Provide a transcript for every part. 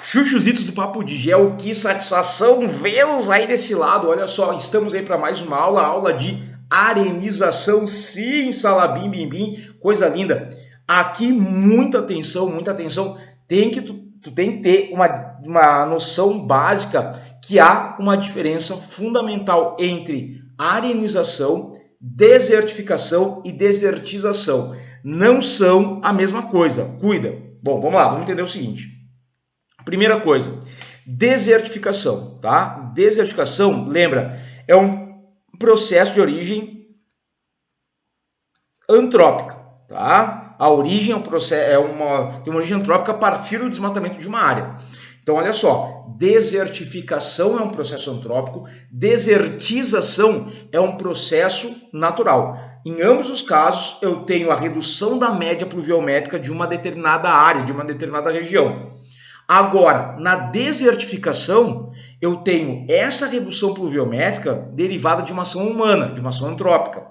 Chuchuzitos do Papo de Gel, que satisfação vê-los aí desse lado. Olha só, estamos aí para mais uma aula de arenização. Sim, Salabim, bim, bim, coisa linda. Aqui, muita atenção, tu tem que ter uma noção básica que há uma diferença fundamental entre arenização, desertificação e desertização. Não são a mesma coisa, cuida. Bom, vamos lá, vamos entender o seguinte. Primeira coisa, desertificação, tá? Desertificação, lembra, é um processo de origem antrópica, tá? A origem tem uma origem antrópica a partir do desmatamento de uma área. Então, olha só, desertificação é um processo antrópico, desertização é um processo natural. Em ambos os casos, eu tenho a redução da média pluviométrica de uma determinada área, de uma determinada região. Agora, na desertificação, eu tenho essa redução pluviométrica derivada de uma ação humana, de uma ação antrópica.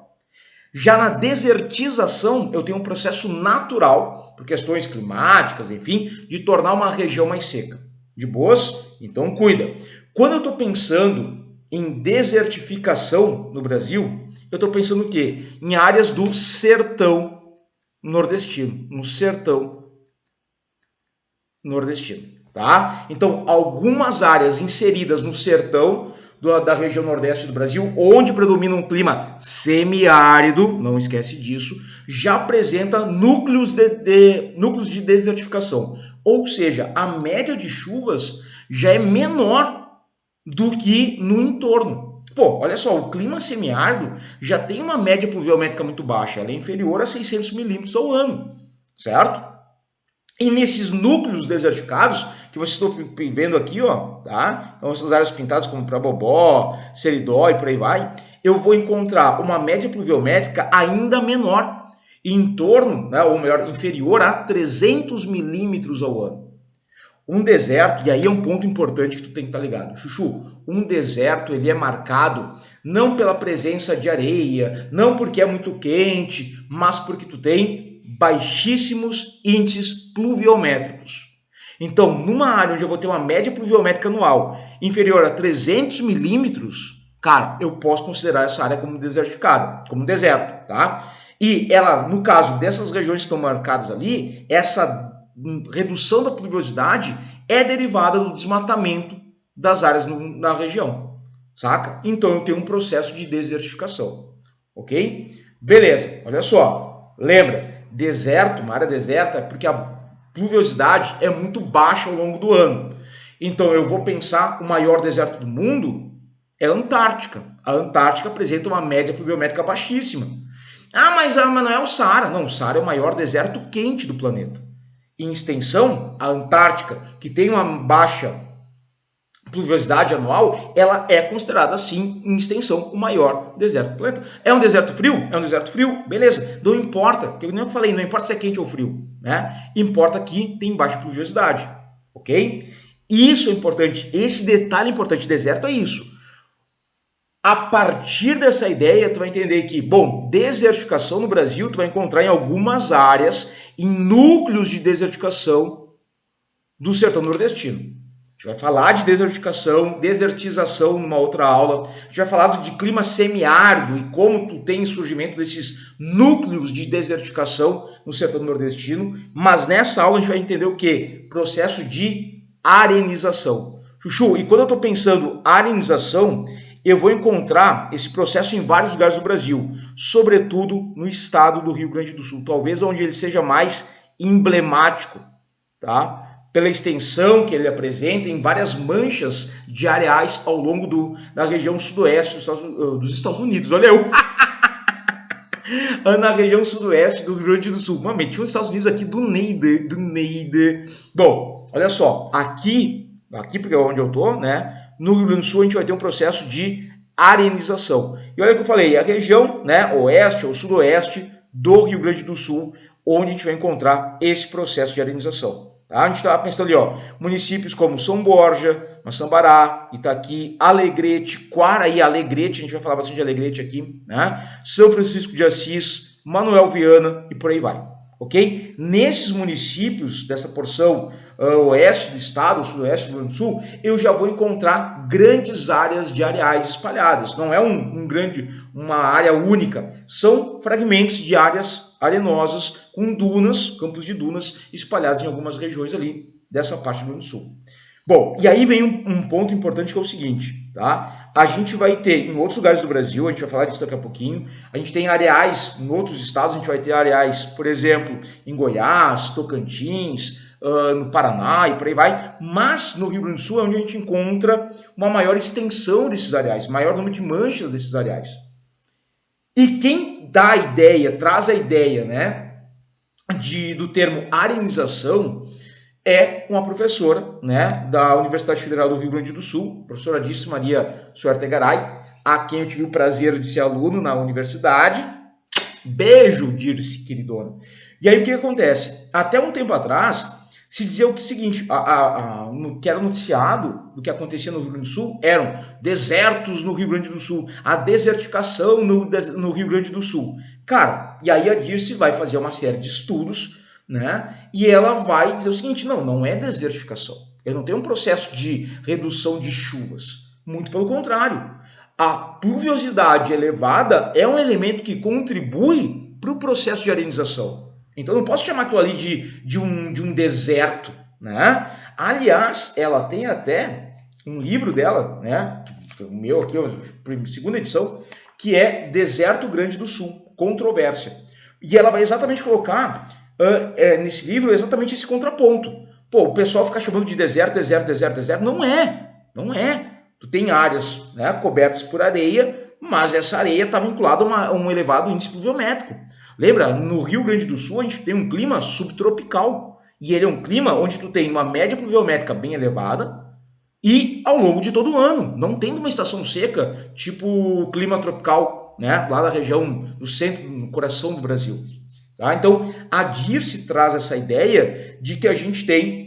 Já na desertização, eu tenho um processo natural, por questões climáticas, enfim, de tornar uma região mais seca. De boas? Então cuida. Quando eu estou pensando em desertificação no Brasil, eu estou pensando o quê? Em áreas do sertão nordestino, no sertão nordestino, tá? Então, algumas áreas inseridas no sertão da região nordeste do Brasil, onde predomina um clima semiárido, não esquece disso, já apresenta núcleos de desertificação. Ou seja, a média de chuvas já é menor do que no entorno. Pô, olha só, o clima semiárido já tem uma média pluviométrica muito baixa, ela é inferior a 600 milímetros ao ano, certo? E nesses núcleos desertificados, que vocês estão vendo aqui, ó, tá? Então, essas áreas pintadas como Prabobó, Seridó e por aí vai, eu vou encontrar uma média pluviométrica ainda menor, em torno, né, ou melhor, inferior a 300 milímetros ao ano. Um deserto, e aí é um ponto importante que tu tem que estar ligado, Chuchu, um deserto ele é marcado não pela presença de areia, não porque é muito quente, mas porque tu tem baixíssimos índices pluviométricos. Então, numa área onde eu vou ter uma média pluviométrica anual inferior a 300 milímetros, cara, eu posso considerar essa área como desertificada, como deserto, tá? E ela, no caso dessas regiões que estão marcadas ali, essa redução da pluviosidade é derivada do desmatamento das áreas na região, saca? Então, eu tenho um processo de desertificação, ok? Beleza, olha só, lembra, deserto, uma área deserta, é porque a pluviosidade é muito baixa ao longo do ano. Então, eu vou pensar, o maior deserto do mundo é a Antártica. A Antártica apresenta uma média pluviométrica baixíssima. Mas não é o Saara. Não, o Saara é o maior deserto quente do planeta. Em extensão, a Antártica, que tem uma baixa pluviosidade anual, ela é considerada, sim, em extensão, o maior deserto do planeta. É um deserto frio? É um deserto frio, beleza. Não importa, que eu nem falei, não importa se é quente ou frio, né? Importa que tem baixa pluviosidade, ok? Isso é importante, esse detalhe importante, deserto é isso. A partir dessa ideia, tu vai entender que, bom, desertificação no Brasil, tu vai encontrar em algumas áreas, em núcleos de desertificação do sertão nordestino. A gente vai falar de desertificação, desertização numa outra aula. A gente vai falar de clima semiárido e como tu tem surgimento desses núcleos de desertificação no sertão nordestino. Mas nessa aula a gente vai entender o quê? Processo de arenização. Chuchu, e quando eu estou pensando arenização, eu vou encontrar esse processo em vários lugares do Brasil, sobretudo no estado do Rio Grande do Sul, talvez onde ele seja mais emblemático, tá? Pela extensão que ele apresenta em várias manchas de areais ao longo da região sudoeste dos Estados Unidos. Olha eu! Na região sudoeste do Rio Grande do Sul. Mano, meti os Estados Unidos aqui do Neide. Bom, olha só, aqui porque é onde eu tô, né? No Rio Grande do Sul a gente vai ter um processo de arenização. E olha o que eu falei, a região, né, oeste ou sudoeste do Rio Grande do Sul, onde a gente vai encontrar esse processo de arenização. Tá? A gente estava pensando ali, ó, municípios como São Borja, Maçambará, Itaqui, Alegrete, Quaraí, Alegrete, a gente vai falar bastante de Alegrete aqui, né? São Francisco de Assis, Manoel Viana e por aí vai, ok? Nesses municípios, dessa porção oeste do estado, sudoeste do Rio Grande do Sul, eu já vou encontrar grandes áreas de areais espalhadas. Não é uma área única, são fragmentos de áreas arenosas com dunas, campos de dunas espalhados em algumas regiões ali dessa parte do Rio Grande do Sul. Bom, e aí vem um ponto importante que é o seguinte, tá? A gente vai ter em outros lugares do Brasil, a gente vai falar disso daqui a pouquinho, a gente tem areais em outros estados, a gente vai ter areais, por exemplo, em Goiás, Tocantins, no Paraná e por aí vai, mas no Rio Grande do Sul é onde a gente encontra uma maior extensão desses areais, maior número de manchas desses areais. E quem dá a ideia, traz a ideia, né, do termo arenização, é uma professora, né, da Universidade Federal do Rio Grande do Sul, professora Dirce Maria Suertegaray, a quem eu tive o prazer de ser aluno na universidade. Beijo, Dirce, queridona. E aí o que acontece? Até um tempo atrás, se dizia o seguinte, que era noticiado do que acontecia no Rio Grande do Sul, eram desertos no Rio Grande do Sul, a desertificação no Rio Grande do Sul. Cara, e aí a Dirce vai fazer uma série de estudos, né? E ela vai dizer o seguinte, não é desertificação. Ele não tem um processo de redução de chuvas. Muito pelo contrário. A pluviosidade elevada é um elemento que contribui para o processo de arenização. Então eu não posso chamar aquilo ali de um deserto, né? Aliás, ela tem até um livro dela, né? O meu aqui, a segunda edição, que é Deserto Grande do Sul, Controvérsia. E ela vai exatamente colocar nesse livro exatamente esse contraponto. Pô, o pessoal fica chamando de deserto. Não é. Tu tem áreas, né, cobertas por areia, mas essa areia está vinculada a um elevado índice pluviométrico. Lembra, no Rio Grande do Sul a gente tem um clima subtropical. E ele é um clima onde tu tem uma média pluviométrica bem elevada e ao longo de todo o ano. Não tem uma estação seca, tipo clima tropical, né, lá na região do centro, no coração do Brasil. Tá? Então, a Dirce traz essa ideia de que a gente tem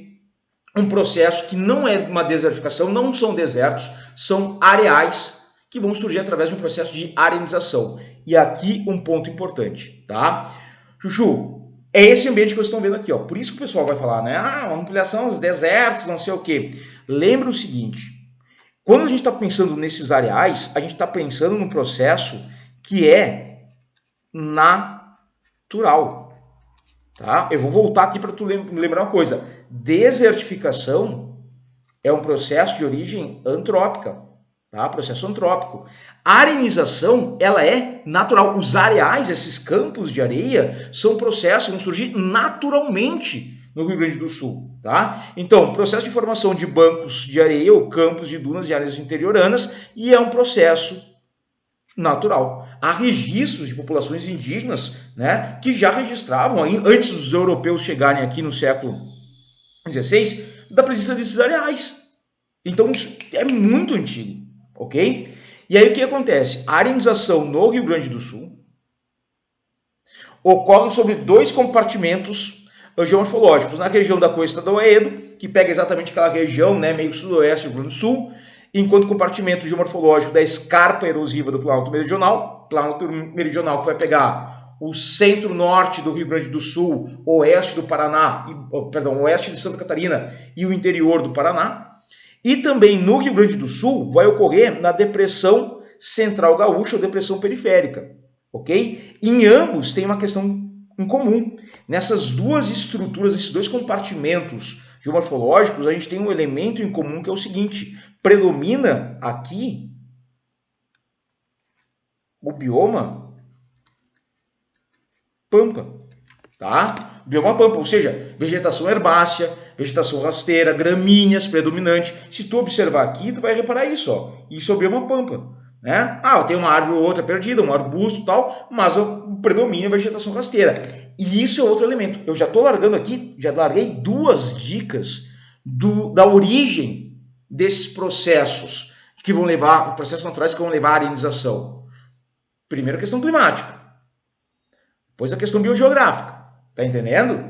um processo que não é uma desertificação, não são desertos, são areais que vão surgir através de um processo de arenização. E aqui um ponto importante, tá? Chuchu, é esse ambiente que vocês estão vendo aqui, ó. Por isso que o pessoal vai falar, né? Ampliação dos desertos, não sei o quê. Lembra o seguinte, quando a gente está pensando nesses areais, a gente está pensando num processo que é natural, tá? Eu vou voltar aqui para tu lembrar uma coisa. Desertificação é um processo de origem antrópica, tá? Processo antrópico. A arenização, ela é natural. Os areais, esses campos de areia, são processos que vão surgir naturalmente no Rio Grande do Sul, tá? Então, processo de formação de bancos de areia ou campos de dunas e áreas interioranas, e é um processo natural. Há registros de populações indígenas, né, que já registravam, antes dos europeus chegarem aqui no século XVI, da presença desses areais. Então, isso é muito antigo, ok? E aí o que acontece? A arenização no Rio Grande do Sul ocorre sobre dois compartimentos geomorfológicos. Na região da Costa do Aedo, que pega exatamente aquela região, né, meio sudoeste do Rio Grande do Sul, enquanto compartimento geomorfológico da escarpa erosiva do Planalto Meridional que vai pegar o centro-norte do Rio Grande do Sul, oeste do Paraná, oeste de Santa Catarina e o interior do Paraná. E também no Rio Grande do Sul vai ocorrer na depressão central gaúcha ou depressão periférica, ok? Em ambos tem uma questão em comum. Nessas duas estruturas, esses dois compartimentos geomorfológicos, a gente tem um elemento em comum que é o seguinte: predomina aqui o bioma pampa, tá? Bioma pampa, ou seja, vegetação herbácea, vegetação rasteira, gramíneas predominante. Se tu observar aqui, tu vai reparar isso, ó. Isso é o bioma pampa, né? Tem uma árvore ou outra perdida, um arbusto e tal, mas predomina a vegetação rasteira. E isso é outro elemento. Eu já estou largando aqui, já larguei duas dicas da origem desses processos que vão levar, processos naturais que vão levar à arenização. Primeiro a questão climática, depois a questão biogeográfica. Tá entendendo?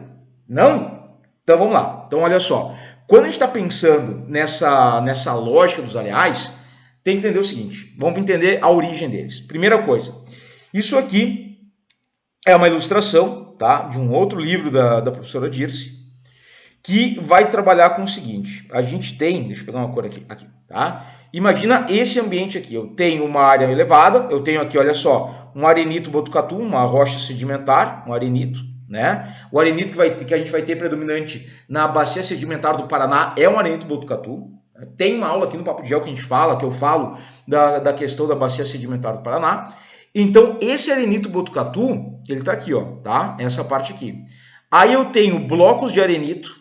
Não? Então vamos lá. Então olha só, quando a gente está pensando nessa lógica dos areais, tem que entender o seguinte, vamos entender a origem deles. Primeira coisa, isso aqui é uma ilustração tá? De um outro livro da professora Dirce, que vai trabalhar com o seguinte. A gente tem, deixa eu pegar uma cor aqui, tá? Imagina esse ambiente aqui. Eu tenho uma área elevada, eu tenho aqui, olha só, um arenito botucatu, uma rocha sedimentar, um arenito, né? O arenito que a gente vai ter predominante na bacia sedimentar do Paraná é um arenito botucatu. Tem uma aula aqui no Papo de Gel que eu falo da questão da bacia sedimentar do Paraná. Então, esse arenito botucatu, ele tá aqui, ó, tá? Essa parte aqui. Aí eu tenho blocos de arenito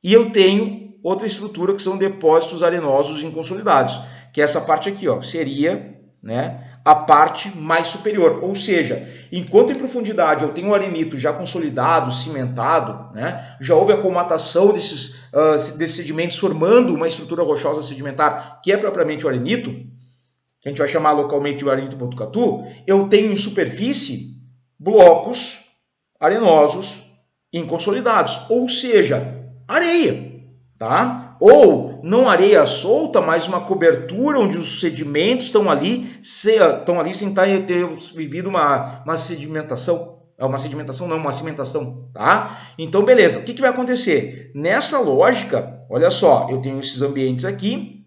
e eu tenho outra estrutura que são depósitos arenosos inconsolidados, que é essa parte aqui, ó, seria, né, a parte mais superior. Ou seja, enquanto em profundidade eu tenho o arenito já consolidado, cimentado, né, já houve a colmatação desses sedimentos formando uma estrutura rochosa sedimentar, que é propriamente o arenito, que a gente vai chamar localmente de arenito botucatu, eu tenho em superfície blocos arenosos inconsolidados, ou seja, areia, tá? Ou não areia solta, mas uma cobertura onde os sedimentos estão ali sem ter vivido uma sedimentação. Uma sedimentação não, uma cimentação, tá? Então, beleza. O que vai acontecer? Nessa lógica, olha só, eu tenho esses ambientes aqui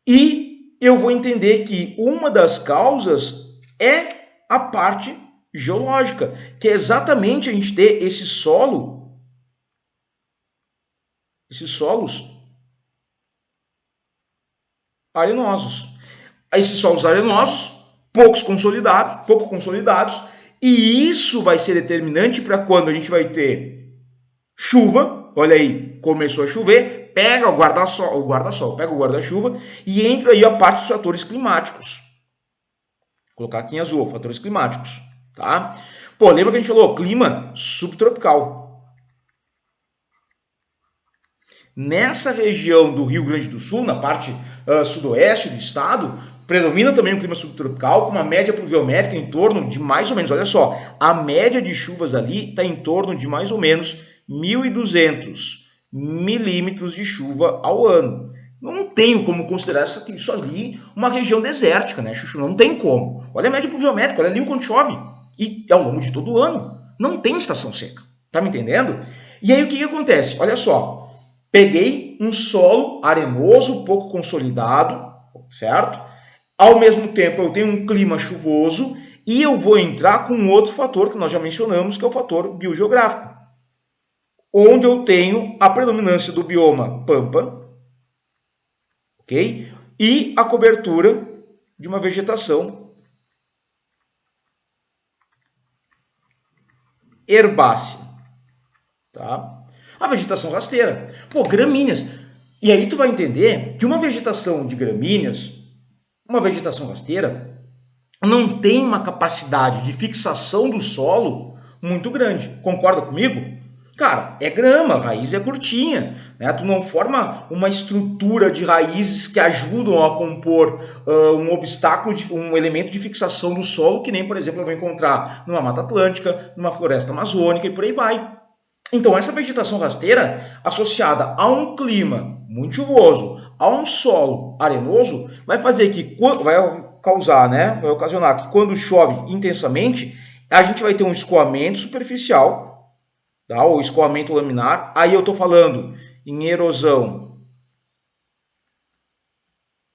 e eu vou entender que uma das causas é a parte geológica, que é exatamente a gente ter esses solos arenosos. Esses solos arenosos, pouco consolidados, e isso vai ser determinante para quando a gente vai ter chuva. Olha aí, começou a chover, pega o guarda-sol, pega o guarda-chuva e entra aí a parte dos fatores climáticos. Vou colocar aqui em azul, fatores climáticos, tá? Pô, lembra que a gente falou clima subtropical. Nessa região do Rio Grande do Sul, na parte sudoeste do estado, predomina também o clima subtropical, com uma média pluviométrica em torno de mais ou menos, olha só, a média de chuvas ali está em torno de mais ou menos 1.200 milímetros de chuva ao ano. Não tenho como considerar isso ali uma região desértica, né, Chuchu? Não tem como. Olha a média pluviométrica, olha ali o quanto chove. E ao longo de todo o ano. Não tem estação seca. Tá me entendendo? E aí o que acontece? Olha só. Peguei um solo arenoso, pouco consolidado, certo? Ao mesmo tempo eu tenho um clima chuvoso e eu vou entrar com outro fator que nós já mencionamos, que é o fator biogeográfico, onde eu tenho a predominância do bioma pampa, ok? E a cobertura de uma vegetação herbácea, tá? A vegetação rasteira. Pô, gramíneas. E aí tu vai entender que uma vegetação de gramíneas, uma vegetação rasteira, não tem uma capacidade de fixação do solo muito grande. Concorda comigo? Cara, é grama, a raiz é curtinha, né? Tu não forma uma estrutura de raízes que ajudam a compor um obstáculo, um elemento de fixação do solo, que nem, por exemplo, eu vou encontrar numa Mata Atlântica, numa floresta amazônica e por aí vai. Então, essa vegetação rasteira, associada a um clima muito chuvoso, a um solo arenoso, vai fazer que, vai ocasionar que quando chove intensamente, a gente vai ter um escoamento superficial, tá? Ou escoamento laminar. Aí eu estou falando em erosão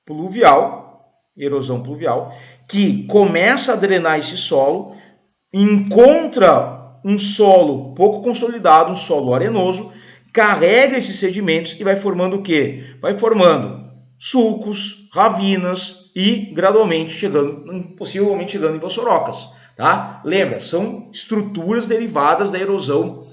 pluvial, que começa a drenar esse solo, encontra um solo pouco consolidado, um solo arenoso, carrega esses sedimentos e vai formando o quê? Vai formando sulcos, ravinas e gradualmente possivelmente chegando em vossorocas, tá? Lembra, são estruturas derivadas da erosão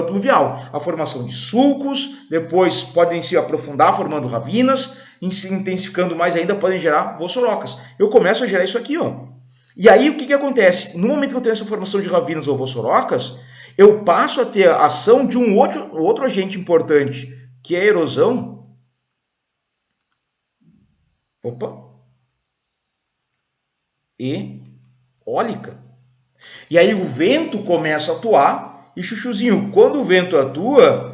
pluvial. A formação de sulcos, depois podem se aprofundar formando ravinas, intensificando mais ainda podem gerar vossorocas. Eu começo a gerar isso aqui, ó. E aí o que acontece? No momento que eu tenho essa formação de ravinas ou vossorocas, eu passo a ter a ação de um outro agente importante, que é a erosão. Eólica. E aí o vento começa a atuar, e chuchuzinho, quando o vento atua,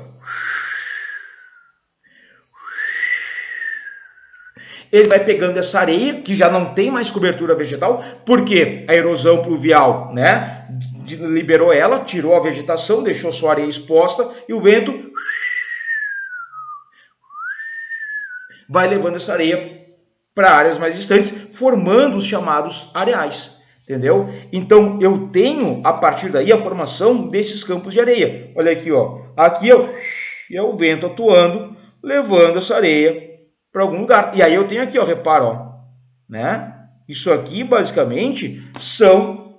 ele vai pegando essa areia, que já não tem mais cobertura vegetal, porque a erosão pluvial, né, liberou ela, tirou a vegetação, deixou sua areia exposta e o vento vai levando essa areia para áreas mais distantes, formando os chamados areais. Entendeu? Então, eu tenho, a partir daí, a formação desses campos de areia. Olha aqui, ó. Aqui é o vento atuando, levando essa areia para algum lugar. E aí eu tenho aqui, ó, repara, ó, né? Isso aqui, basicamente, são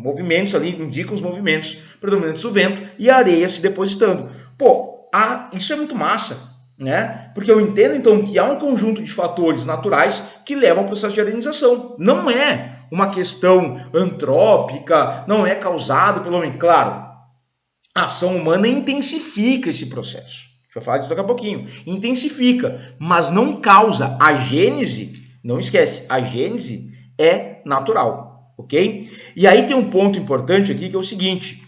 movimentos ali, indicam os movimentos predominantes do vento e a areia se depositando. Pô, isso é muito massa, né? Porque eu entendo, então, que há um conjunto de fatores naturais que levam ao processo de arenização. Não é uma questão antrópica, não é causado pelo homem. Claro, a ação humana intensifica esse processo. Deixa eu falar disso daqui a pouquinho. Intensifica, mas não causa. A gênese, não esquece, a gênese é natural, ok? E aí tem um ponto importante aqui que é o seguinte,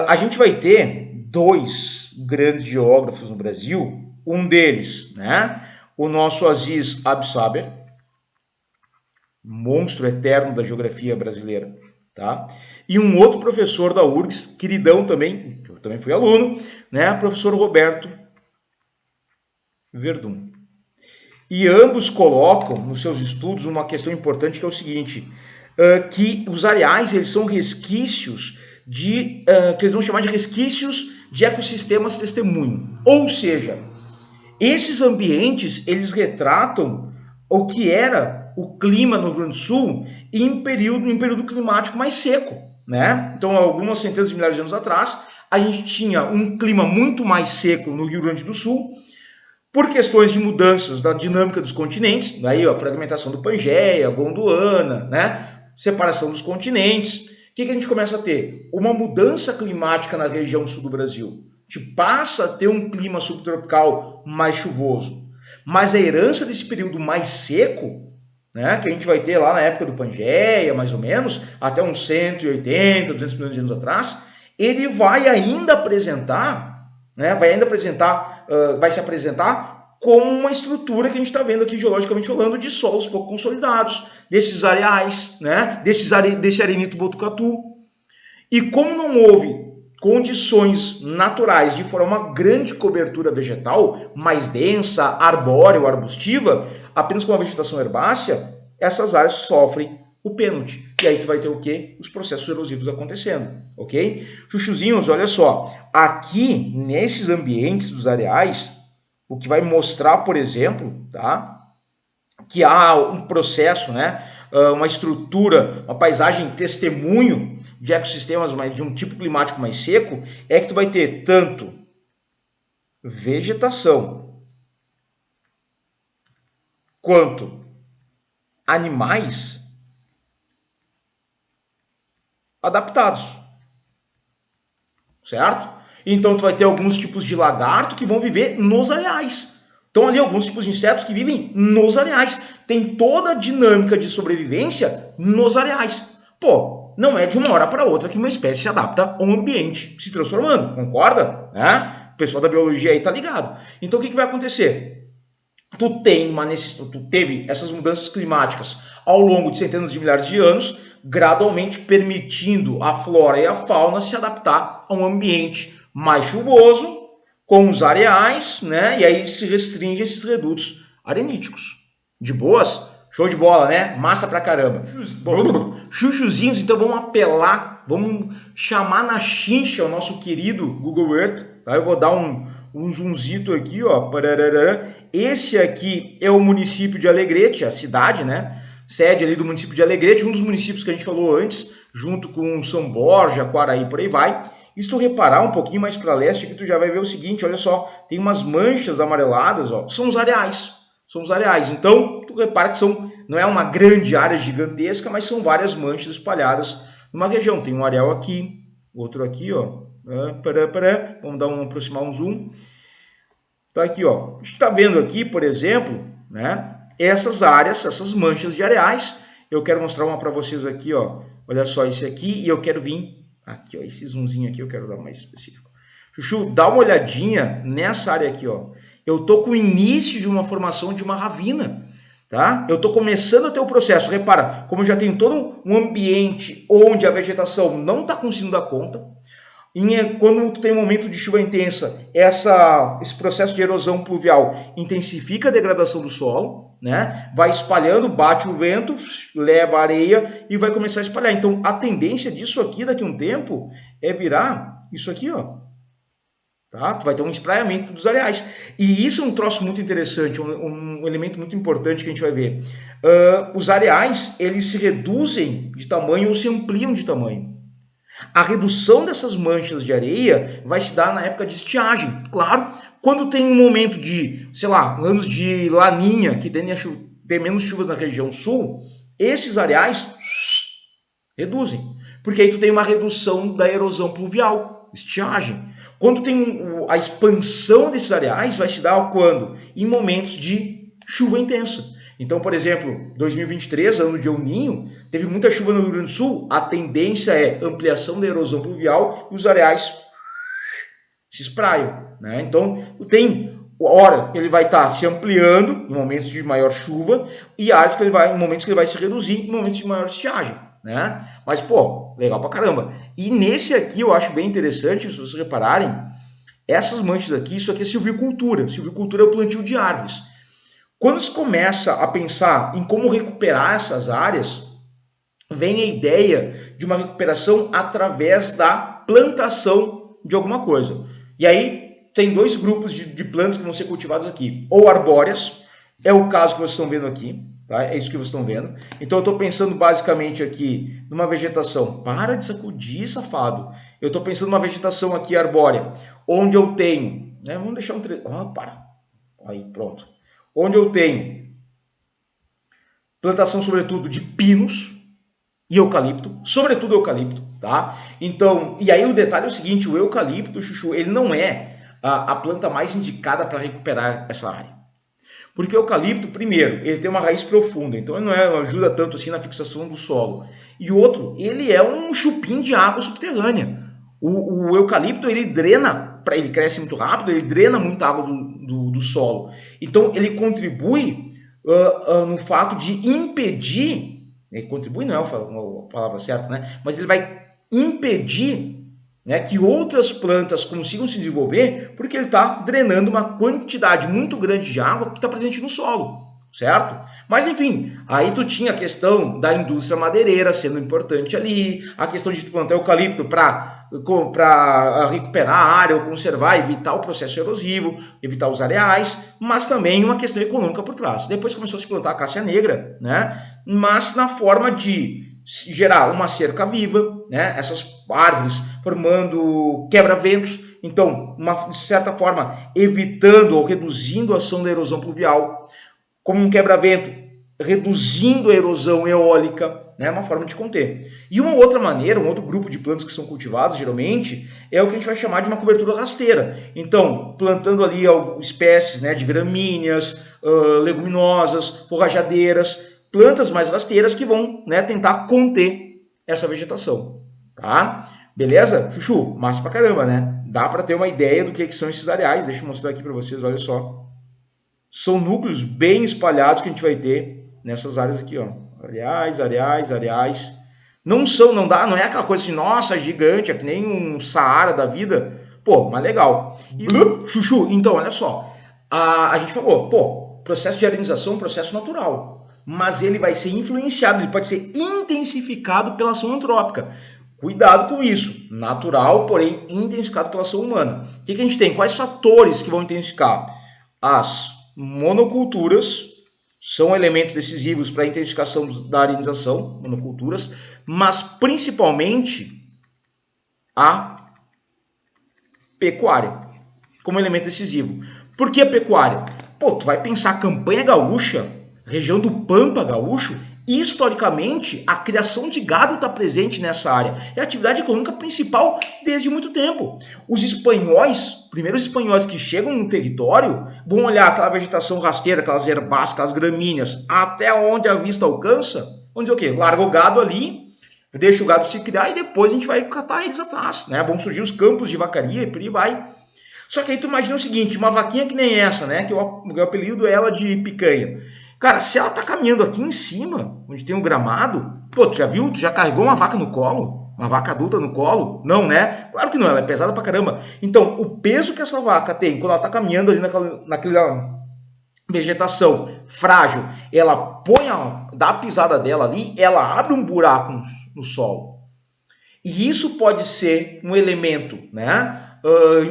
a gente vai ter 2 grandes geógrafos no Brasil, um deles, né, o nosso Aziz Absaber, monstro eterno da geografia brasileira, tá? E um outro professor da URGS, queridão também, que eu também fui aluno, né, professor Roberto Verdun. E ambos colocam nos seus estudos uma questão importante que é o seguinte, que os areais eles são resquícios que eles vão chamar de resquícios de ecossistemas testemunho. Ou seja, esses ambientes eles retratam o que era o clima no Rio Grande do Sul em período climático mais seco, né? Então, algumas centenas de milhares de anos atrás, a gente tinha um clima muito mais seco no Rio Grande do Sul, por questões de mudanças da dinâmica dos continentes, daí a fragmentação do Pangeia, Gondwana, né? Separação dos continentes. O que a gente começa a ter? Uma mudança climática na região sul do Brasil. A gente passa a ter um clima subtropical mais chuvoso. Mas a herança desse período mais seco, né, que a gente vai ter lá na época do Pangeia, mais ou menos, até uns 180, 200 milhões de anos atrás, ele vai ainda apresentar, né, vai se apresentar como uma estrutura que a gente está vendo aqui geologicamente falando de solos pouco consolidados, desses areais, né, desse arenito botucatu. E como não houve condições naturais de formar uma grande cobertura vegetal, mais densa, arbórea ou arbustiva, apenas com a vegetação herbácea, essas áreas sofrem o pênalti. E aí tu vai ter o quê? Os processos erosivos acontecendo, ok? Chuchuzinhos, olha só, aqui nesses ambientes dos areais, o que vai mostrar, por exemplo, tá, que há um processo, né, uma estrutura, uma paisagem testemunho de ecossistemas de um tipo climático mais seco, é que tu vai ter tanto vegetação quanto animais adaptados, certo? Então tu vai ter alguns tipos de lagarto que vão viver nos areais. Então ali alguns tipos de insetos que vivem nos areais. Tem toda a dinâmica de sobrevivência nos areais. Pô, não é de uma hora para outra que uma espécie se adapta a um ambiente se transformando, concorda? O pessoal da biologia aí tá ligado. Então o que vai acontecer? Tu teve essas mudanças climáticas ao longo de centenas de milhares de anos, gradualmente permitindo a flora e a fauna se adaptar a um ambiente mais chuvoso, com os areais, né? E aí se restringe esses redutos areníticos. De boas? Show de bola, né? Massa pra caramba. Chuchuzinhos, então vamos apelar, vamos chamar na chincha o nosso querido Google Earth. Tá? Eu vou dar um zoomzito aqui, ó. Esse aqui é o município de Alegrete, a cidade, né? Sede ali do município de Alegrete, um dos municípios que a gente falou antes, junto com São Borja, Quaraí, por aí vai. E se tu reparar um pouquinho mais para leste, aqui tu já vai ver o seguinte, olha só, tem umas manchas amareladas, ó, são os areais. São os areais. Então, tu repara que não é uma grande área gigantesca, mas são várias manchas espalhadas numa região. Tem um areal aqui, outro aqui, ó. Vamos aproximar um zoom. Tá aqui, ó. A gente está vendo aqui, por exemplo, né? Essas áreas, essas manchas de areais. Eu quero mostrar uma para vocês aqui, ó. Olha só esse aqui e eu quero vir aqui, ó. Esse zoomzinho aqui eu quero dar mais específico. Chuchu, dá uma olhadinha nessa área aqui, ó. Eu tô com o início de uma formação de uma ravina. tá? Eu estou começando a ter o processo. Repara, como eu já tenho todo um ambiente onde a vegetação não está conseguindo dar conta, quando tu tem um momento de chuva intensa, esse processo de erosão pluvial intensifica a degradação do solo, né? Vai espalhando, bate o vento, leva a areia e vai começar a espalhar. Então, a tendência disso aqui, daqui a um tempo, é virar isso aqui, ó. Tá? Tu vai ter um espraiamento dos areais. E isso é um troço muito interessante, um elemento muito importante que a gente vai ver. Os areais, eles se reduzem de tamanho ou se ampliam de tamanho. A redução dessas manchas de areia vai se dar na época de estiagem. Claro, quando tem um momento de, sei lá, anos de laninha, que tem menos chuvas na região sul, esses areais reduzem. Porque aí tu tem uma redução da erosão pluvial, estiagem. Quando tem a expansão desses areais, vai se dar quando? Em momentos de chuva intensa. Então, por exemplo, 2023, ano de El Niño, teve muita chuva no Rio Grande do Sul, a tendência é ampliação da erosão pluvial e os areais se espraiam, né? Então, tem hora que ele vai estar se ampliando em momentos de maior chuva e áreas que em momentos que ele vai se reduzir em momentos de maior estiagem, né? Mas, pô, legal pra caramba. E nesse aqui eu acho bem interessante, se vocês repararem, essas manchas aqui, isso aqui é silvicultura. Silvicultura é o plantio de árvores. Quando se começa a pensar em como recuperar essas áreas, vem a ideia de uma recuperação através da plantação de alguma coisa. E aí tem dois grupos de plantas que vão ser cultivadas aqui. Ou arbóreas, é o caso que vocês estão vendo aqui, tá? É isso que vocês estão vendo. Então eu estou pensando basicamente aqui numa vegetação. Para de sacudir, safado. Eu estou pensando numa vegetação aqui arbórea, onde eu tenho... Né, vamos deixar um... para. Aí, pronto. Onde eu tenho plantação, sobretudo, de pinos e eucalipto, sobretudo eucalipto, tá? Então, e aí o detalhe é o seguinte, o eucalipto, Chuchu, ele não é a planta mais indicada para recuperar essa área. Porque o eucalipto, primeiro, ele tem uma raiz profunda, então ele não ajuda tanto assim na fixação do solo. E outro, ele é um chupim de água subterrânea. O eucalipto, ele drena, ele cresce muito rápido, ele drena muita água do solo. Então, ele contribui no fato de impedir, contribui não é a palavra certa, né? Mas ele vai impedir, né, que outras plantas consigam se desenvolver, porque ele está drenando uma quantidade muito grande de água que está presente no solo, certo? Mas enfim, aí tu tinha a questão da indústria madeireira sendo importante ali, a questão de tu plantar eucalipto para recuperar a área ou conservar, evitar o processo erosivo, evitar os areais, mas também uma questão econômica por trás. Depois começou a se plantar a cássia negra, né? Mas na forma de gerar uma cerca viva, né? Essas árvores formando quebra-ventos, então, de certa forma, evitando ou reduzindo a ação da erosão pluvial, como um quebra-vento, reduzindo a erosão eólica, né? Uma forma de conter. E uma outra maneira, um outro grupo de plantas que são cultivadas, geralmente, é o que a gente vai chamar de uma cobertura rasteira. Então, plantando ali espécies, né, de gramíneas, leguminosas, forrageiras, plantas mais rasteiras que vão, né, tentar conter essa vegetação, tá? Beleza? Chuchu, massa pra caramba, né? Dá pra ter uma ideia do que são esses areais. Deixa eu mostrar aqui pra vocês, olha só. São núcleos bem espalhados que a gente vai ter nessas áreas aqui, ó. Areais, areais, areais. Não é aquela coisa assim, nossa, gigante, é que nem um Saara da vida. Pô, mas legal. E, Chuchu, então, olha só. A gente falou, pô, processo de arenização é um processo natural. Mas ele vai ser influenciado, ele pode ser intensificado pela ação antrópica. Cuidado com isso. Natural, porém intensificado pela ação humana. O que a gente tem? Quais fatores que vão intensificar? As monoculturas são elementos decisivos para a intensificação da arenização, monoculturas, mas principalmente a pecuária como elemento decisivo. Por que a pecuária? Pô, tu vai pensar a campanha gaúcha, região do Pampa gaúcho, historicamente a criação de gado está presente nessa área. É a atividade econômica principal desde muito tempo. Os espanhóis, primeiros espanhóis que chegam no território, vão olhar aquela vegetação rasteira, aquelas herbáceas, aquelas gramíneas, até onde a vista alcança, vão dizer o quê? Larga o gado ali, deixa o gado se criar e depois a gente vai catar eles atrás, né? Vão surgir os campos de vacaria e por aí vai. Só que aí tu imagina o seguinte, uma vaquinha que nem essa, né? Que eu apelido ela de picanha. Cara, se ela tá caminhando aqui em cima, onde tem o gramado, pô, tu já viu? Tu já carregou uma vaca no colo? Uma vaca adulta no colo? Não, né? Claro que não, ela é pesada pra caramba. Então, o peso que essa vaca tem quando ela tá caminhando ali naquela vegetação frágil, ela põe, dá a pisada dela ali, ela abre um buraco no solo. E isso pode ser um elemento, né,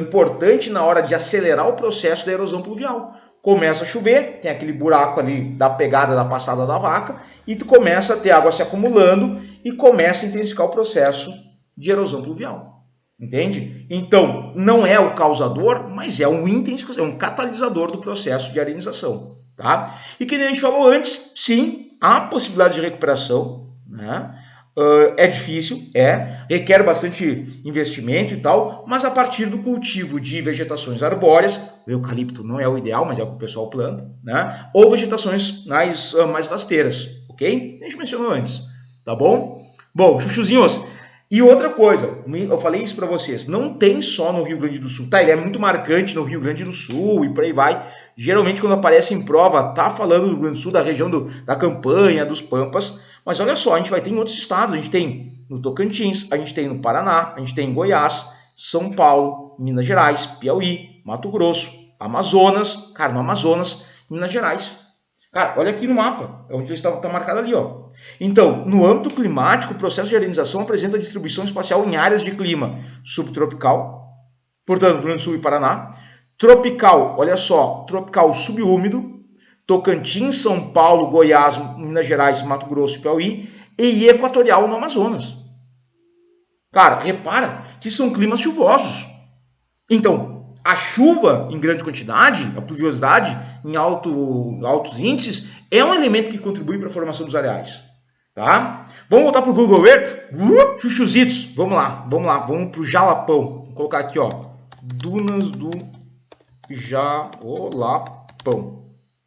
importante na hora de acelerar o processo da erosão pluvial. Começa a chover, tem aquele buraco ali da pegada da passada da vaca, e tu começa a ter água se acumulando e começa a intensificar o processo de erosão pluvial. Entende? Então, não é o causador, mas é um catalisador do processo de arenização. Tá? E que nem a gente falou antes, sim, há possibilidade de recuperação, né? É difícil, requer bastante investimento e tal, mas a partir do cultivo de vegetações arbóreas, o eucalipto não é o ideal, mas é o que o pessoal planta, né? Ou vegetações mais rasteiras, ok? A gente mencionou antes, tá bom? Bom, chuchuzinhos, e outra coisa, eu falei isso para vocês, não tem só no Rio Grande do Sul, tá? Ele é muito marcante no Rio Grande do Sul e por aí vai. Geralmente quando aparece em prova, tá falando do Rio Grande do Sul, da região da Campanha, dos Pampas, mas olha só, a gente vai ter em outros estados, a gente tem no Tocantins, a gente tem no Paraná, a gente tem em Goiás, São Paulo, Minas Gerais, Piauí, Mato Grosso, Amazonas, cara, no Amazonas, Minas Gerais. Cara, olha aqui no mapa, é onde ele está marcado ali, ó. Então, no âmbito climático, o processo de arenização apresenta distribuição espacial em áreas de clima subtropical, portanto, Rio Grande do Sul e Paraná, tropical, olha só, tropical subúmido, Tocantins, São Paulo, Goiás, Minas Gerais, Mato Grosso e Piauí, e equatorial no Amazonas. Cara, repara que são climas chuvosos. Então, a chuva em grande quantidade, a pluviosidade em altos índices, é um elemento que contribui para a formação dos areais. Tá? Vamos voltar para o Google Earth? Chuchuzitos, vamos lá, vamos para o Jalapão. Vou colocar aqui, ó, dunas do Jalapão.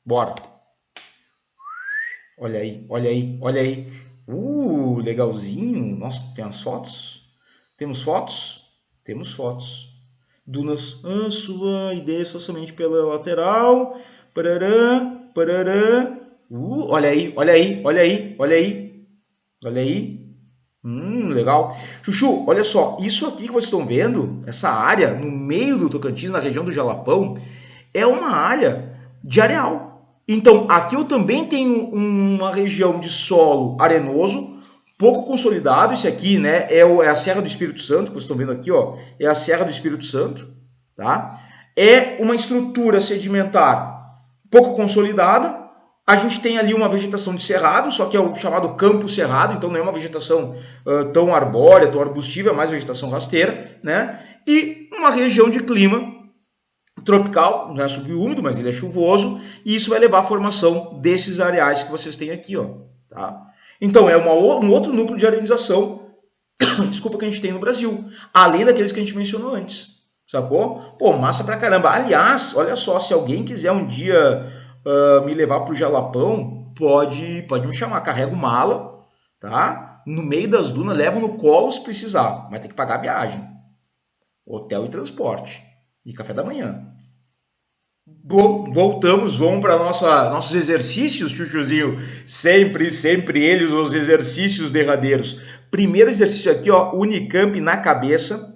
Bora. Olha aí, olha aí, olha aí. Legalzinho. Nossa, tem as fotos? Temos fotos? Temos fotos. Dunas, sua e desça somente pela lateral. Parará, parará. Olha aí, olha aí, olha aí, olha aí. Olha aí. Legal. Chuchu, olha só. Isso aqui que vocês estão vendo, essa área no meio do Tocantins, na região do Jalapão, é uma área de areal. Então, aqui eu também tenho uma região de solo arenoso, pouco consolidado. Esse aqui, né, é a Serra do Espírito Santo, que vocês estão vendo aqui, ó, é a Serra do Espírito Santo, tá? É uma estrutura sedimentar pouco consolidada. A gente tem ali uma vegetação de cerrado, só que é o chamado campo cerrado, então não é uma vegetação tão arbórea, tão arbustiva, é mais vegetação rasteira, né? E uma região de clima tropical, não é subúmido, mas ele é chuvoso, e isso vai levar à formação desses areais que vocês têm aqui, ó, tá? Então, é um outro núcleo de arenização, desculpa, que a gente tem no Brasil, além daqueles que a gente mencionou antes, sacou? Pô, massa pra caramba. Aliás, olha só, se alguém quiser um dia me levar pro Jalapão, pode me chamar, carrego mala, tá? No meio das dunas, levo no colo se precisar, mas tem que pagar a viagem, hotel e transporte, e café da manhã. Voltamos, vamos para nossos exercícios, chuchuzinho. Sempre eles, os exercícios derradeiros. Primeiro exercício aqui, ó, Unicamp na cabeça.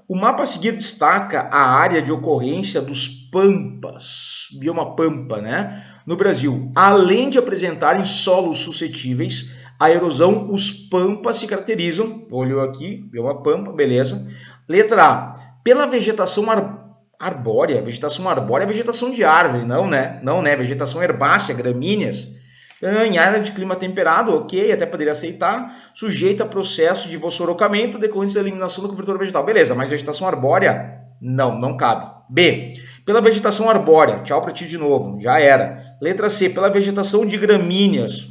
O mapa a seguir destaca a área de ocorrência dos pampas, bioma pampa, né? No Brasil, além de apresentarem solos suscetíveis à erosão, os pampas se caracterizam, olhou aqui, bioma pampa, beleza. Letra A, pela vegetação arbórea. Vegetação arbórea é vegetação de árvore, não, né? Não, né? Vegetação herbácea, gramíneas. Em área de clima temperado, ok, até poderia aceitar, sujeita a processo de vossorocamento decorrente da eliminação da cobertura vegetal. Beleza, mas vegetação arbórea, não cabe. B, pela vegetação arbórea, tchau pra ti de novo, já era. Letra C, pela vegetação de gramíneas.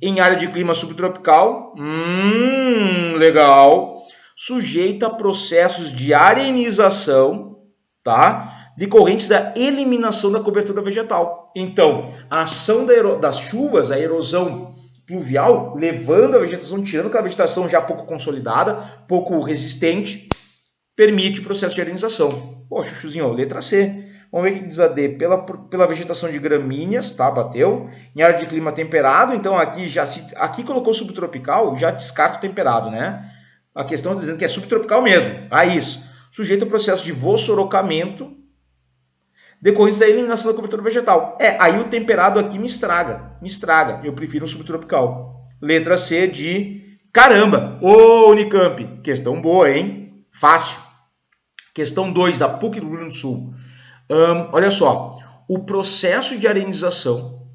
Em área de clima subtropical, legal. Sujeita a processos de arenização, tá? Decorrentes da eliminação da cobertura vegetal. Então, a ação das chuvas, a erosão pluvial, levando a vegetação, tirando aquela vegetação já pouco consolidada, pouco resistente, permite o processo de arenização. Pô, chuchuzinho, letra C. Vamos ver o que diz a D. Pela vegetação de gramíneas, tá? Bateu. Em área de clima temperado, então aqui colocou subtropical, já descarta o temperado, né? A questão está dizendo que é subtropical mesmo. Raiz. Sujeito ao processo de vossorocamento decorrente da eliminação da cobertura vegetal. Aí o temperado aqui me estraga. Eu prefiro um subtropical. Letra C de caramba. Ô, Unicamp. Questão boa, hein? Fácil. Questão 2 da PUC do Rio Grande do Sul. Olha só. O processo de arenização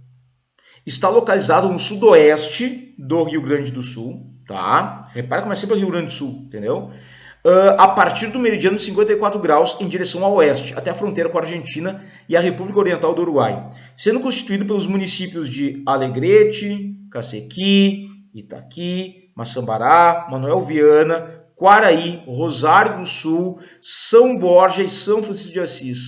está localizado no sudoeste do Rio Grande do Sul. Tá? Repara como é sempre o Rio Grande do Sul, entendeu? A partir do meridiano de 54 graus em direção ao oeste, até a fronteira com a Argentina e a República Oriental do Uruguai, sendo constituído pelos municípios de Alegrete, Cacequi, Itaqui, Maçambará, Manuel Viana, Quaraí, Rosário do Sul, São Borja e São Francisco de Assis.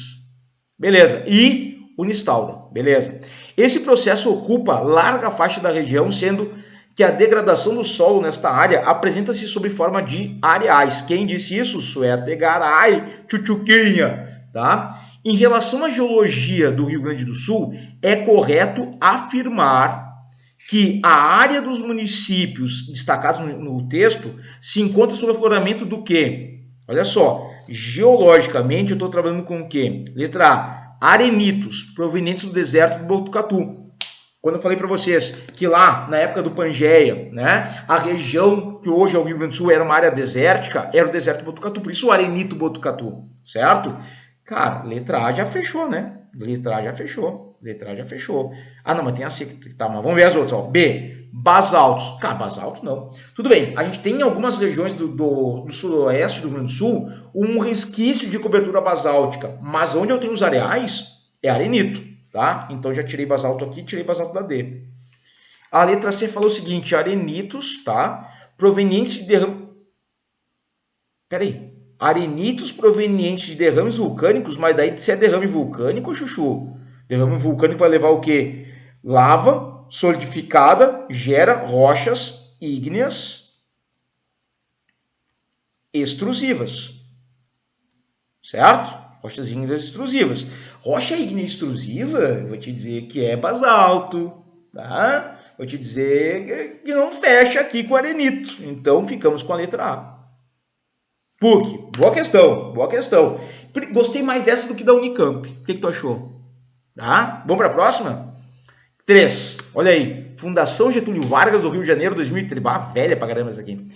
Beleza. E Unistalda. Beleza. Esse processo ocupa larga faixa da região, sendo que a degradação do solo nesta área apresenta-se sob forma de areais. Quem disse isso? Suertegaray, Chuchuquinha, tá? Em relação à geologia do Rio Grande do Sul, é correto afirmar que a área dos municípios destacados no texto se encontra sob afloramento do quê? Olha só, geologicamente eu estou trabalhando com o quê? Letra A, arenitos provenientes do deserto do Botucatu. Quando eu falei para vocês que lá, na época do Pangeia, né, a região que hoje é o Rio Grande do Sul era uma área desértica, era o deserto do Botucatu, por isso o arenito Botucatu, certo? Cara, letra A já fechou, né? Letra A já fechou. Ah, não, mas tem a C que tá, mas vamos ver as outras, ó. B, basaltos. Cara, basalto não. Tudo bem, a gente tem em algumas regiões do sudoeste do Rio Grande do Sul um resquício de cobertura basáltica, mas onde eu tenho os areais é arenito. Tá? Então já tirei basalto aqui, tirei basalto da D. A letra C falou o seguinte, arenitos, tá? Provenientes de derrames... Peraí. Arenitos provenientes de derrames vulcânicos, mas daí se é derrame vulcânico, chuchu. Derrame vulcânico vai levar o quê? Lava solidificada gera rochas ígneas extrusivas. Certo? Rochas ígneas extrusivas. Rocha ígnea extrusiva, eu vou te dizer que é basalto, tá? Vou te dizer que não fecha aqui com arenito. Então, ficamos com a letra A. PUC, boa questão. Gostei mais dessa do que da Unicamp. O que tu achou? Tá? Vamos para a próxima? 3. Olha aí. Fundação Getúlio Vargas do Rio de Janeiro, 2003. Velha pra caramba essa aqui.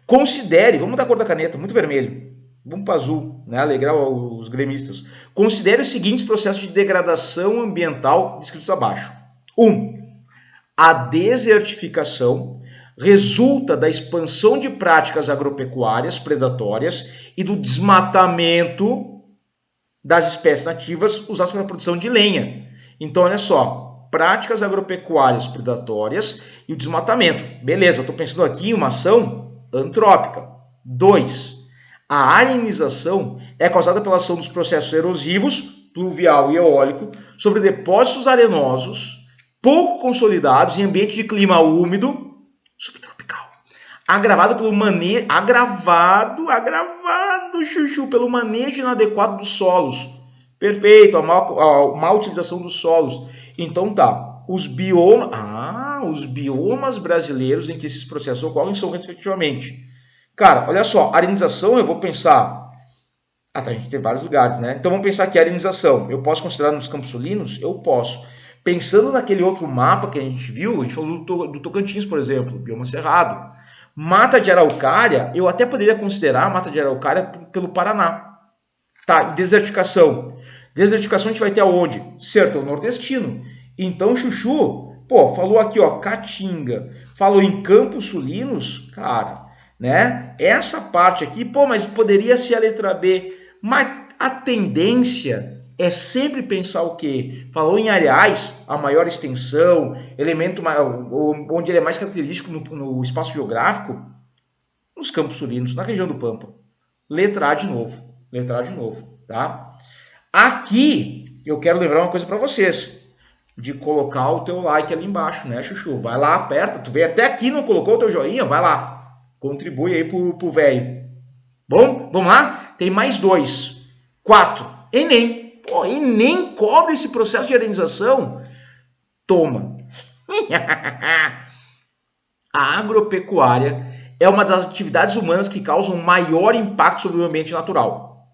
Considere, vamos dar a cor da caneta, muito vermelho. Vamos para azul, né? Alegrar os gremistas. Considere os seguintes processos de degradação ambiental descritos abaixo. 1. A desertificação resulta da expansão de práticas agropecuárias predatórias e do desmatamento das espécies nativas usadas para a produção de lenha. Então, olha só, práticas agropecuárias predatórias e o desmatamento. Beleza, eu estou pensando aqui em uma ação antrópica. 2. A arenização é causada pela ação dos processos erosivos, pluvial e eólico, sobre depósitos arenosos, pouco consolidados em ambiente de clima úmido, subtropical, agravado pelo manejo, chuchu, pelo manejo inadequado dos solos. Perfeito, a má utilização dos solos. Então tá, os biomas brasileiros em que esses processos ocorrem são respectivamente. Cara, olha só, arenização eu vou pensar... tá, a gente tem vários lugares, né? Então vamos pensar que a arenização, eu posso considerar nos Campos Sulinos? Eu posso. Pensando naquele outro mapa que a gente viu, a gente falou do Tocantins, por exemplo, bioma cerrado. Mata de araucária, eu até poderia considerar a mata de araucária pelo Paraná. Tá, e desertificação. Desertificação a gente vai ter aonde? Sertão nordestino. Então, chuchu, falou aqui, ó, Caatinga. Falou em Campos Sulinos, cara... né? Essa parte aqui, mas poderia ser a letra B, mas a tendência é sempre pensar o quê? Falou em areais, a maior extensão, elemento onde ele é mais característico no espaço geográfico, nos Campos Sulinos, na região do Pampa. Letra A de novo, tá? Aqui, eu quero lembrar uma coisa para vocês, de colocar o teu like ali embaixo, né, chuchu? Vai lá, aperta, tu veio até aqui, não colocou o teu joinha? Vai lá. Contribui aí pro velho. Bom, vamos lá? Tem mais 2. 4. Enem. Pô, e nem cobre esse processo de arenização. Toma. A agropecuária é uma das atividades humanas que causam maior impacto sobre o ambiente natural,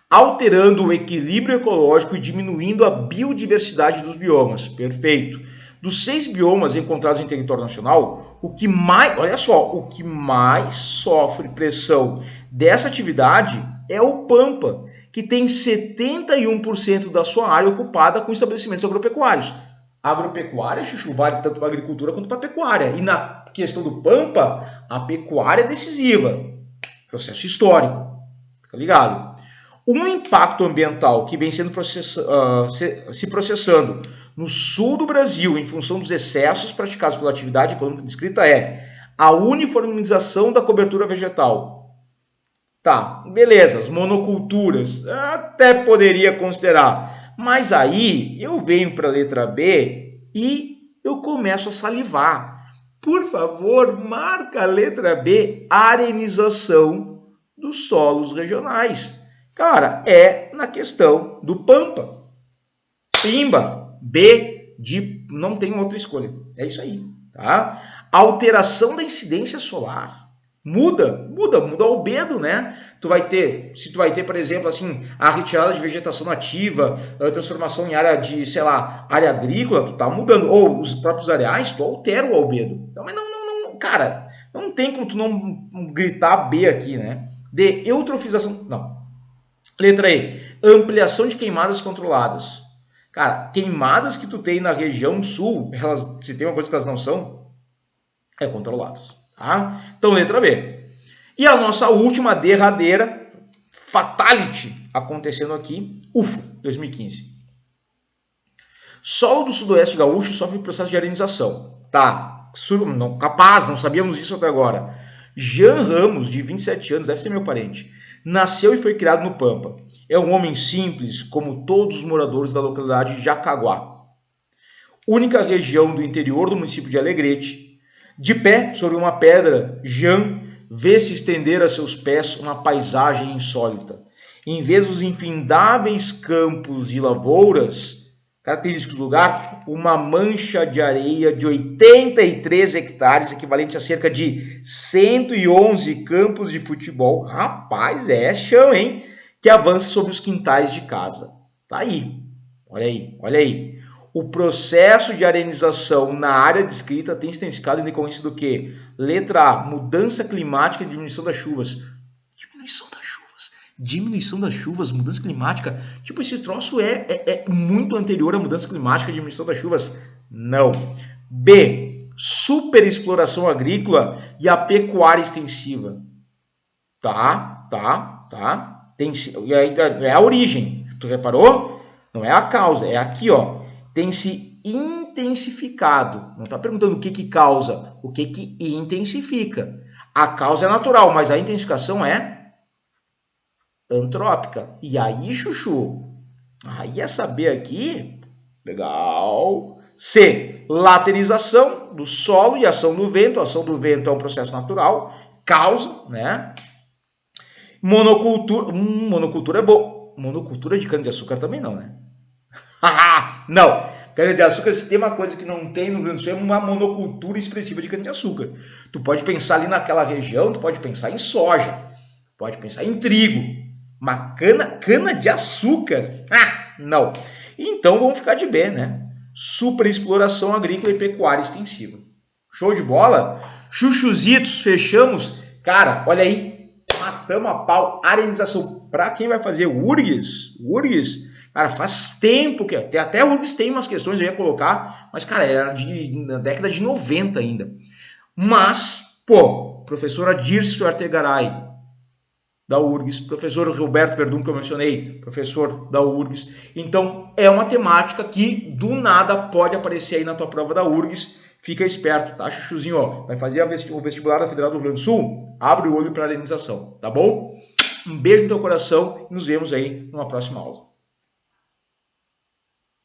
alterando o equilíbrio ecológico e diminuindo a biodiversidade dos biomas. Perfeito. Dos 6 biomas encontrados em território nacional, o que mais sofre pressão dessa atividade é o Pampa, que tem 71% da sua área ocupada com estabelecimentos agropecuários. A agropecuária, Chuchu, vale tanto para a agricultura quanto para a pecuária. E na questão do Pampa, a pecuária é decisiva. Processo histórico. Tá ligado? Um impacto ambiental que vem sendo se processando no sul do Brasil em função dos excessos praticados pela atividade econômica descrita é a uniformização da cobertura vegetal. Tá, beleza, as monoculturas até poderia considerar, mas aí eu venho para a letra B e eu começo a salivar. Por favor, marca a letra B, arenização dos solos regionais. Cara, é na questão do Pampa. Pimba, B, de não tem outra escolha. É isso aí, tá? Alteração da incidência solar. Muda o albedo, né? Se tu vai ter, por exemplo, assim, a retirada de vegetação nativa, a transformação em área de, sei lá, área agrícola, tu tá mudando. Ou os próprios areais, tu altera o albedo. Então, mas não, cara, não tem como tu não gritar B aqui, né? D, eutrofização, não. Letra E, ampliação de queimadas controladas. Cara, queimadas que tu tem na região sul, se tem uma coisa que elas não são, é controladas. Tá? Então, letra B. E a nossa última derradeira, fatality, acontecendo aqui, UFO, 2015. Solo do sudoeste gaúcho sofre processo de arenização. Tá, capaz, não sabíamos isso até agora. Jean Ramos, de 27 anos, deve ser meu parente, nasceu e foi criado no Pampa. É um homem simples, como todos os moradores da localidade de Jacaguá. Única região do interior do município de Alegrete. De pé sobre uma pedra, Jean vê se estender a seus pés uma paisagem insólita. Em vez dos infindáveis campos de lavouras, característicos do lugar, uma mancha de areia de 83 hectares, equivalente a cerca de 111 campos de futebol. Rapaz, é chão, hein? Que avança sobre os quintais de casa. Tá aí. Olha aí. O processo de arenização na área descrita tem se intensificado em decorrência do quê? Letra A, mudança climática e diminuição das chuvas. Diminuição das chuvas, mudança climática. Tipo, esse troço é muito anterior à mudança climática e diminuição das chuvas? Não. B, superexploração agrícola e a pecuária extensiva. Tá. É a origem. Tu reparou? Não é a causa, é aqui, ó. Tem se intensificado. Não está perguntando o que causa, o que intensifica. A causa é natural, mas a intensificação é antrópica. E aí, Chuchu? Aí é saber aqui. Legal. C, laterização do solo e ação do vento. A ação do vento é um processo natural. Causa, né? Monocultura. Monocultura é boa. Monocultura de cana-de-açúcar também não, né? Não. Cana-de-açúcar, se tem uma coisa que não tem no Rio Grande do Sul, é uma monocultura expressiva de cana-de-açúcar. Tu pode pensar ali naquela região, tu pode pensar em soja, pode pensar em trigo, mas cana-de-açúcar? Não. Então vamos ficar de B, né? Superexploração agrícola e pecuária extensiva. Show de bola? Chuchuzitos, fechamos? Cara, olha aí, matamos a pau, arenização. Para quem vai fazer URGS, cara, faz tempo que até o URGS tem umas questões eu ia colocar, mas, cara, era na década de 90 ainda. Mas, professora Dirce Artegaray, da URGS, professor Roberto Verdun, que eu mencionei, professor da URGS. Então, é uma temática que, do nada, pode aparecer aí na tua prova da URGS. Fica esperto, tá, Chuchuzinho? Ó, vai fazer o vestibular da Federal do Rio Grande do Sul? Abre o olho para a arenização, tá bom? Um beijo no teu coração e nos vemos aí numa próxima aula.